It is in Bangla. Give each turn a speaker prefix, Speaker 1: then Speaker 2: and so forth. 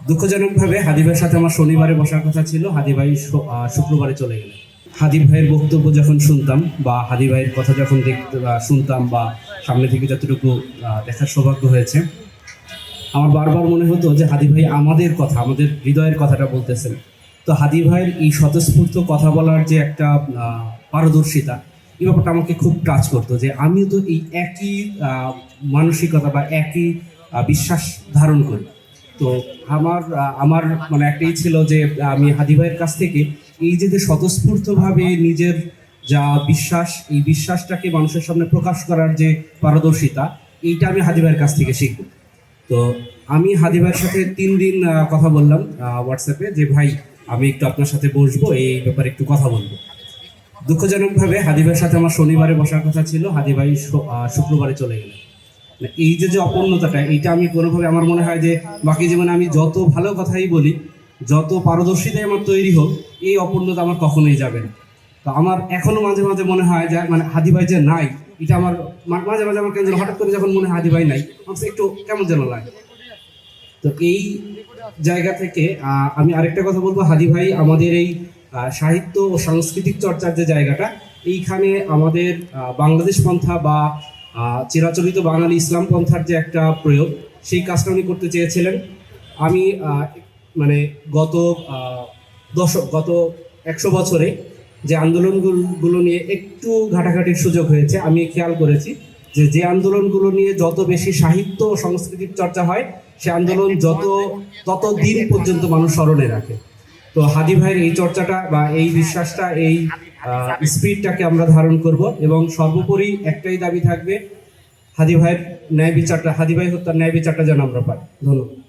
Speaker 1: দুঃখজনকভাবে হাদি ভাইয়ের সাথে আমার শনিবারে বসার কথা ছিল, হাদি ভাই শুক্রবারে চলে গেলেন। হাদি ভাইয়ের বক্তব্য যখন শুনতাম বা হাদি ভাইয়ের কথা যখন শুনতাম বা সামনে থেকে যতটুকু দেখার সৌভাগ্য হয়েছে, আমার বারবার মনে হতো যে হাদি ভাই আমাদের কথা, আমাদের হৃদয়ের কথাটা বলতেছেন। তো হাদি ভাইয়ের এই স্বতঃস্ফূর্ত কথা বলার যে একটা পারদর্শিতা, এই ব্যাপারটা আমাকে খুব টাচ করতো যে আমিও তো এই একই মানসিকতা বা একই বিশ্বাস ধারণ করি। তো আমার আমার মানে একটাই ছিল যে আমি হাদি ভাইয়ের কাছ থেকে এই যে স্বতঃস্ফূর্তভাবে নিজের যা বিশ্বাস, এই বিশ্বাসটাকে মানুষের সামনে প্রকাশ করার যে পারদর্শিতা, এইটা আমি হাদি ভাইয়ের কাছ থেকে শিখব। তো আমি হাদি ভাইয়ের সাথে 3 দিন কথা বললাম হোয়াটসঅ্যাপে যে ভাই আমি একটু আপনার সাথে বসবো, এই ব্যাপারে একটু কথা বলবো। দুঃখজনকভাবে হাদি ভাইয়ের সাথে আমার শনিবারে বসার কথা ছিল, হাদি ভাই শুক্রবারে চলে গেলেন। এই যে অপূর্ণতাটা, এইটা আমি কোনোভাবে আমার মনে হয় যে বাকি জীবনে আমি যত ভালো কথাই বলি, যত পারদর্শিতাই আমার তৈরি হোক, এই অপূর্ণতা আমার কখনোই যাবে না। তো আমার এখনো মাঝে মাঝে মনে হয় যে মানে হাদি ভাই যে নাই, এটা আমার মাঝে মাঝে আমার কেন যেন হঠাৎ করে যখন মনে হয় হাদি ভাই নাই, আমার একটু কেমন যেন লাগে। তো এই জায়গা থেকে আমি আরেকটা কথা বলবো, হাদি ভাই আমাদের এই সাহিত্য ও সাংস্কৃতিক চর্চার যে জায়গাটা, এইখানে আমাদের বাংলাদেশ পন্থা বা চিরাচরিত বাঙালি ইসলাম পন্থার যে একটা প্রয়োগ, সেই কাজটা উনি করতে চেয়েছিলেন। আমি মানে গত 100 বছরে যে আন্দোলনগুলো নিয়ে একটু ঘাটাঘাটির সুযোগ হয়েছে, আমি খেয়াল করেছি যে আন্দোলনগুলো নিয়ে যত বেশি সাহিত্য ও সংস্কৃতির চর্চা হয়, সে আন্দোলন তত দিন পর্যন্ত মানুষ স্মরণে রাখে। তো হাদি ভাইয়ের এই চর্চাটা বা এই বিশ্বাসটা, এই স্পিরিটটাকে আমরা ধারণ করব এবং সর্বোপরি একটাই দাবি থাকবে, হাদি ভাইয়ের ন্যায় বিচারটা, হাদি ভাই হত্যার ন্যায় বিচারটা যেন আমরা পাই। ধন্যবাদ।